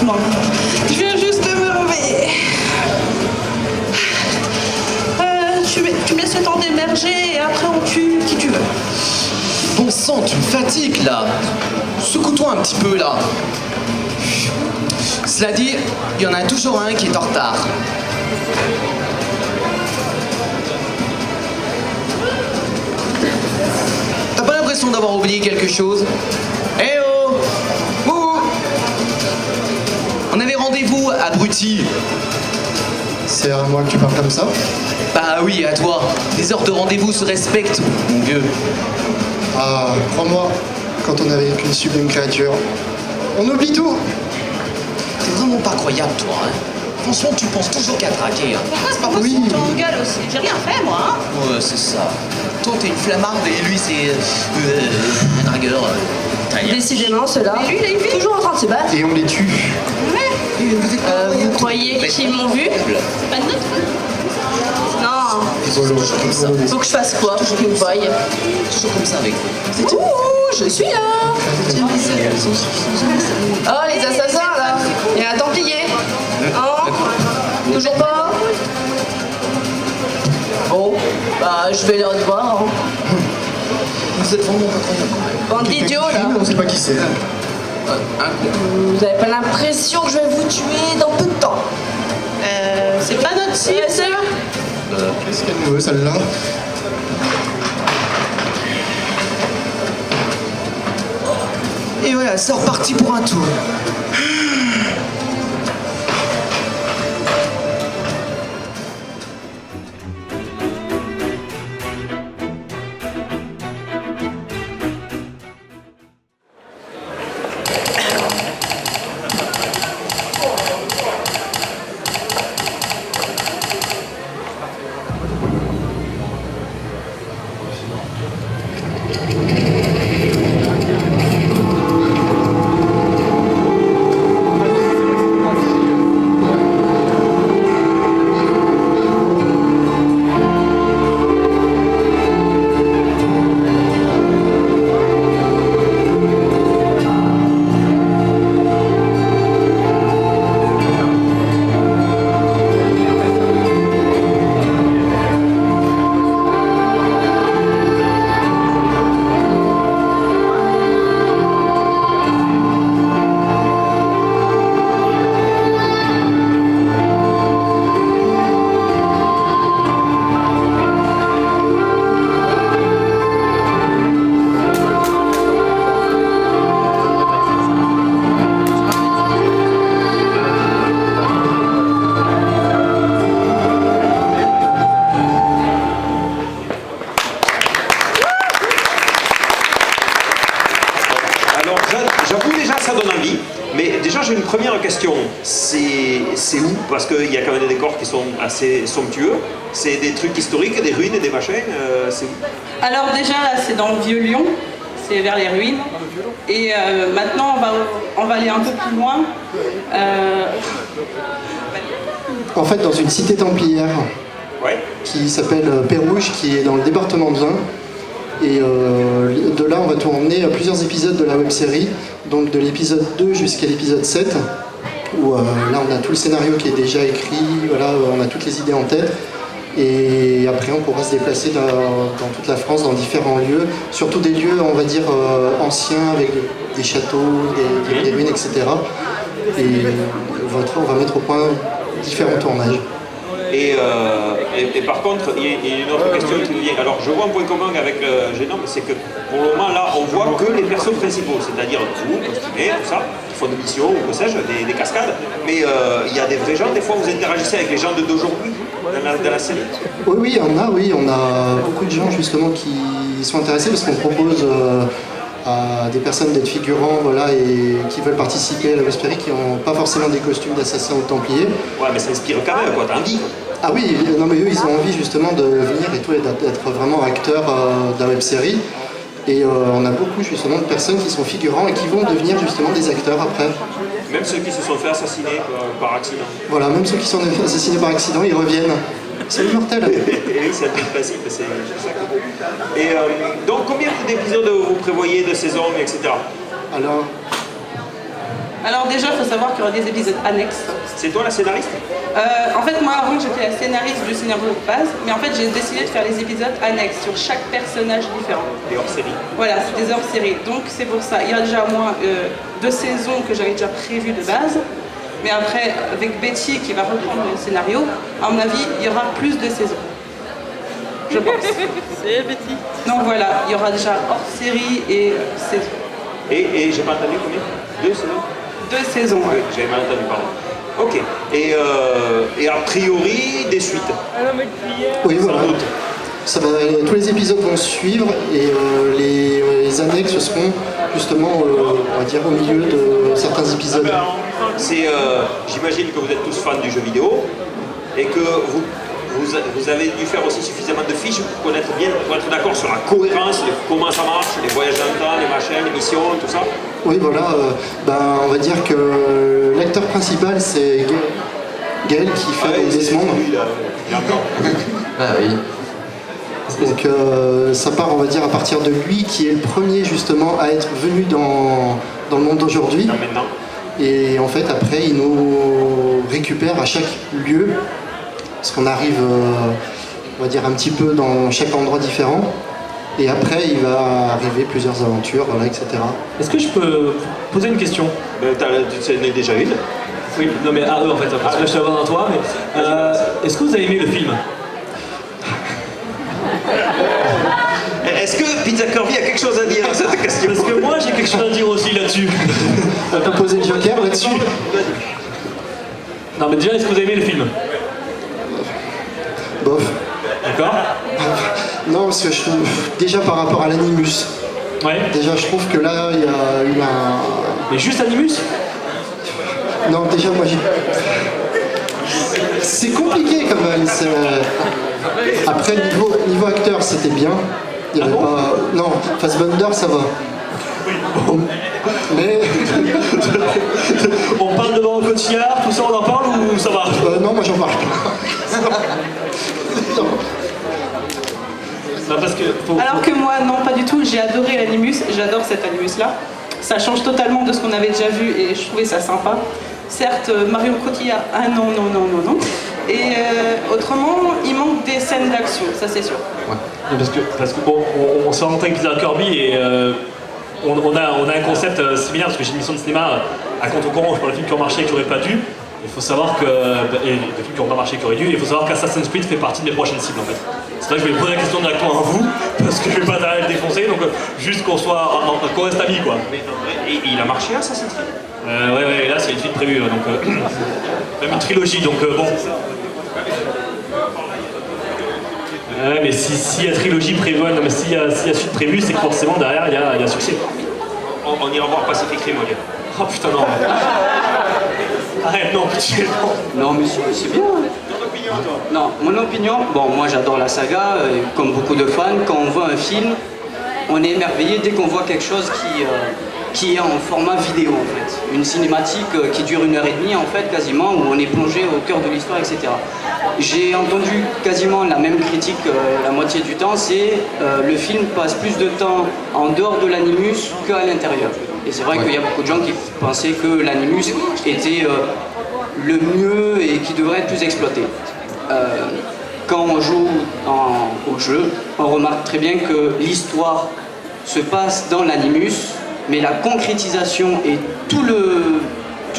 doucement. Je viens juste de me réveiller. Tu me laisses le temps d'émerger et après on tue qui tu veux. Bon sang, tu me fatigues là. Secoue-toi un petit peu là. Cela dit, il y en a toujours un qui est en retard. T'as pas l'impression d'avoir oublié quelque chose? Eh oh! Ouh! On avait rendez-vous, abruti. C'est à moi que tu parles comme ça? Bah oui, à toi. Les heures de rendez-vous se respectent, mon vieux. Ah, crois-moi, quand on est avec une sublime créature, on oublie tout. T'es vraiment pas croyable, toi, hein? Franchement, tu penses toujours qu'à traquer, hein? C'est pas possible, tu engueules aussi. J'ai rien fait, moi. Hein. Ouais, c'est ça. Toi, t'es une flammarde et lui, c'est un dragueur. Décidément, ceux-là, Et lui, il a une vie. toujours en train de se battre. Et on les tue. Vous croyez qu'ils m'ont vu? C'est pas de notre faute. Non. Rigolo. Faut que je fasse quoi pour qu'ils me voient? Toujours comme ça avec vous. Ouh, je suis là. Oh, les assassins, là. Il y a un templier. Hein? Toujours pas? Bon, bah, je vais leur voir. Hein. Vous êtes vraiment pas croyable, quand même. Bande d'idiots, là. On sait pas qui c'est. Vous avez pas l'impression que je vais vous tuer dans peu de temps? C'est pas notre cible. C'est sûr? Qu'est-ce qu'elle veut, celle-là? Et voilà, c'est reparti pour un tour. J'avoue déjà ça donne envie, mais déjà j'ai une première question, c'est où? Parce qu'il y a quand même des décors qui sont assez somptueux, c'est des trucs historiques, des ruines et des machins, c'est où? Alors déjà, là, c'est dans le Vieux-Lyon. C'est vers les ruines. Et maintenant, on va aller un peu plus loin. En fait, dans une cité templière Ouais. qui s'appelle Pérouge, qui est dans le département de l'Ain. Et de là, on va tourner plusieurs épisodes de la web-série, donc de l'épisode 2 jusqu'à l'épisode 7, où là, on a tout le scénario qui est déjà écrit, voilà, on a toutes les idées en tête. Et après, on pourra se déplacer dans toute la France, dans différents lieux, surtout des lieux, on va dire, anciens, avec des châteaux, des ruines, etc. Et on va mettre au point différents tournages. Et par contre, il y a une autre question qui nous vient. Alors, je vois un point commun avec Génome, c'est que pour le moment, là, on voit que les persos principaux, c'est-à-dire vous, costumés, tout ça, qui font des missions, ou que sais-je, des cascades. Mais il y a des vrais gens, des fois, vous interagissez avec les gens d'aujourd'hui dans la série. Oui, on a beaucoup de gens justement qui sont intéressés parce qu'on propose à des personnes d'être figurants, voilà, et qui veulent participer à la web-série, qui n'ont pas forcément des costumes d'assassins ou de templiers. Ouais, mais ça inspire quand même, quoi, t'as envie. Ah oui, non mais eux ils ont envie justement de venir et tout, et d'être vraiment acteurs de la web-série. Et on a beaucoup justement de personnes qui sont figurants et qui vont devenir justement des acteurs après. Même ceux qui se sont fait assassiner par accident. Voilà, même ceux qui sont assassinés par accident, ils reviennent. C'est immortel. Et oui, c'est un peu le principe, c'est ça qui est beau. Et donc, combien d'épisodes vous prévoyez de saison, etc. Alors, Alors déjà, il faut savoir qu'il y aura des épisodes annexes. C'est toi la scénariste? En fait, moi avant, j'étais la scénariste du scénario de base, mais en fait, j'ai décidé de faire les épisodes annexes sur chaque personnage différent. Et hors série. Voilà, c'est des hors-séries, donc c'est pour ça. Il y a déjà au moins 2 saisons que j'avais déjà prévues de base, mais après, avec Betty qui va reprendre le scénario, à mon avis, il y aura plus de saisons. Je pense. C'est Betty. Donc voilà, il y aura déjà hors-série et saison. Et j'ai pas entendu combien? 2 saisons? 2 saisons, Oui, ouais. j'avais mal entendu, pardon. Ok. Et a priori, des suites. Oui, Sans voilà. doute. Ça va, tous les épisodes vont suivre et les annexes seront justement, on va dire, au milieu de certains épisodes. C'est, j'imagine que vous êtes tous fans du jeu vidéo et que vous avez dû faire aussi suffisamment de fiches pour connaître bien, pour être d'accord sur la cohérence de comment ça marche, les voyages dans le temps, les machins, les missions, tout ça. Oui, voilà, on va dire que l'acteur principal c'est Gaël qui fait Desmond. lui, là. Il est encore. Ah oui. Donc ça part, on va dire, à partir de lui qui est le premier justement à être venu dans le monde d'aujourd'hui. Là, maintenant. Et en fait, après, il nous récupère à chaque lieu, parce qu'on arrive, on va dire, un petit peu dans chaque endroit différent. Et après, il va arriver plusieurs aventures, voilà, etc. Est-ce que je peux poser une question? Tu en as déjà une. Oui, non mais à eux en fait, parce que là je suis avant dans toi, mais est-ce que vous avez aimé le film? Est-ce que Pizza Kirby a quelque chose à dire à cette question? Parce que moi j'ai quelque chose à dire aussi là-dessus. On peut poser le joker là-dessus. Non mais déjà, est-ce que vous avez aimé le film? Bof. D'accord? Non, parce que je trouve, déjà par rapport à l'Animus, Ouais. déjà je trouve que là, il y a eu un... Mais juste Animus? Non, déjà, moi, j'ai... C'est compliqué quand même. Après, niveau acteur, c'était bien. Il y avait pas... Non, Fassbender, ça va. Mais... On parle devant Cotillard, tout ça on en parle ou ça va? non, moi, j'en parle pas. Non. Non, parce que faut... Alors que moi, non, pas du tout. J'ai adoré l'Animus. J'adore cet Animus-là. Ça change totalement de ce qu'on avait déjà vu et je trouvais ça sympa. Certes, Marion Cotillard, ah non. Et autrement, il manque des scènes d'action, ça c'est sûr. Ouais. Parce que bon, on s'est rencontré avec Peter Kirby et on a un concept similaire parce que j'ai une mission de cinéma à contre-courant pour les films qui ont marché et qui n'auraient pas dû. Il faut savoir que. Et les films qui n'ont pas marché et qui auraient dû, il faut savoir qu'Assassin's Creed fait partie de mes prochaines cibles en fait. C'est vrai que je vais poser la question directement à vous, parce que je vais pas t'arrêter de défoncer, donc juste qu'on soit. qu'on reste amis quoi. Et il a marché à ça, cette film? Ouais, là c'est une suite prévue, donc. Même une trilogie, donc bon. Ouais, mais s'il y a trilogie prévue, non, mais s'il y a suite prévue, c'est que forcément derrière il y a succès. On ira voir Pacific Rim, ok. Oh putain, non. Arrête, non, pitié, non. Non mais c'est bien. Non, mon opinion, bon moi j'adore la saga, comme beaucoup de fans, quand on voit un film, on est émerveillé dès qu'on voit quelque chose qui est en format vidéo en fait. Une cinématique qui dure 1h30 en fait quasiment, où on est plongé au cœur de l'histoire, etc. J'ai entendu quasiment la même critique la moitié du temps, c'est le film passe plus de temps en dehors de l'Animus qu'à l'intérieur. Et c'est vrai qu'il y a beaucoup de gens qui pensaient que l'Animus était le mieux et qui devrait être plus exploité. Quand on joue au jeu, on remarque très bien que l'histoire se passe dans l'Animus, mais la concrétisation et tout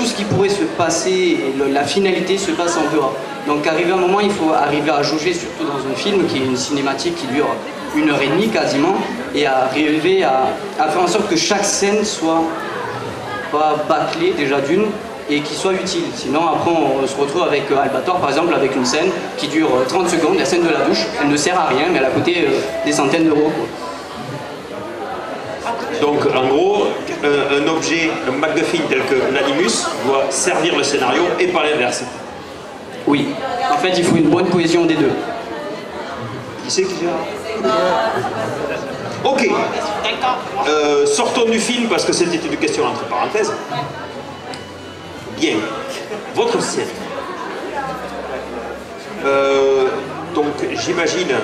ce qui pourrait se passer, et la finalité se passe en dehors. Donc arrivé à un moment, il faut arriver à jauger, surtout dans un film qui est une cinématique qui dure 1h30 quasiment, et à arriver à faire en sorte que chaque scène soit pas bâclée déjà d'une, et qui soit utile. Sinon après on se retrouve avec Albator par exemple, avec une scène qui dure 30 secondes, la scène de la douche, elle ne sert à rien, mais elle a coûté des centaines d'euros. Donc en gros, un objet, un MacGuffin tel que l'Animus doit servir le scénario et pas l'inverse. Oui, en fait il faut une bonne cohésion des deux. Qui c'est qui gère? Ok. Sortons du film parce que c'était une question entre parenthèses. Bien. Votre scène. Donc j'imagine,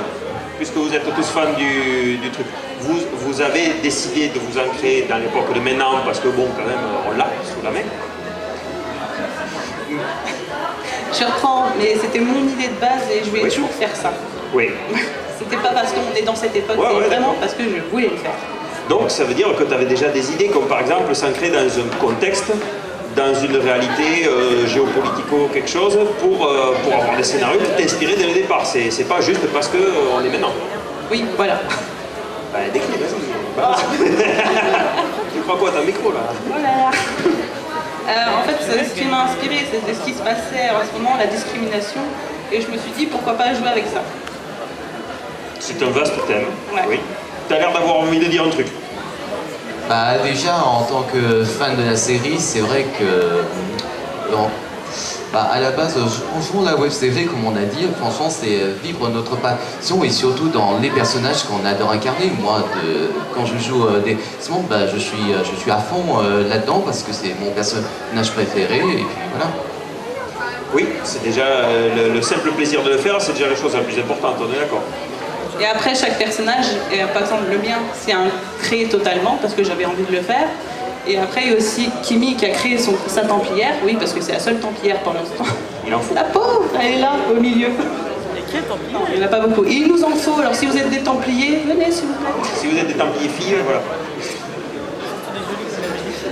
puisque vous êtes tous fans du truc, vous avez décidé de vous ancrer dans l'époque de maintenant parce que bon quand même on l'a sous la main. Je reprends, mais c'était mon idée de base et je voulais toujours faire ça. Oui. C'était pas parce qu'on est dans cette époque, Ouais, c'est ouais, vraiment d'accord. parce que je voulais le faire. Donc ça veut dire que tu avais déjà des idées, comme par exemple s'ancrer dans un contexte, dans une réalité géopolitico quelque chose, pour avoir des scénarios qui t'inspiraient dès le départ. C'est pas juste parce qu'on est maintenant. Oui, voilà. Bah, décris, vas-y. Tu crois quoi, t'as un micro là? Oh là là. En fait, ce qui m'a inspiré, c'était ce qui se passait en ce moment, la discrimination. Et je me suis dit, pourquoi pas jouer avec ça. C'est un vaste thème. Ouais. Oui. T'as l'air d'avoir envie de dire un truc. Bah déjà en tant que fan de la série, c'est vrai que à la base, franchement la web série comme on a dit, franchement c'est vivre notre passion et surtout dans les personnages qu'on adore incarner. Moi quand je joue des Desmond, je suis à fond là-dedans parce que c'est mon personnage préféré et puis voilà. Oui, c'est déjà le simple plaisir de le faire, c'est déjà la chose la plus importante, on est d'accord. Et après, chaque personnage, par exemple le mien, c'est un créé totalement parce que j'avais envie de le faire. Et après, il y a aussi Kimi qui a créé sa templière, oui, parce que c'est la seule templière pour l'instant. Il en faut. La pauvre, elle est là, au milieu. Non, il n'y en a pas beaucoup. Et il nous en faut, alors si vous êtes des templiers, venez s'il vous plaît. Si vous êtes des templiers filles, voilà.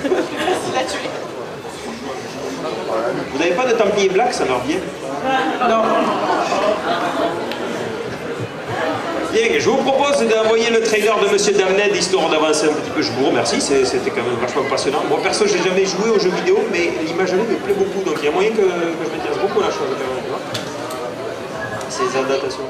Facile à tuer. Vous n'avez pas de templiers black, ça leur vient? Non. Bien, je vous propose d'envoyer le trailer de Monsieur Damned, histoire d'avancer un petit peu. Je vous remercie, c'était quand même vachement passionnant. Moi perso, j'ai jamais joué aux jeux vidéo, mais l'imagerie me plaît beaucoup, donc il y a moyen que je m'intéresse beaucoup à la chose. Ces adaptations.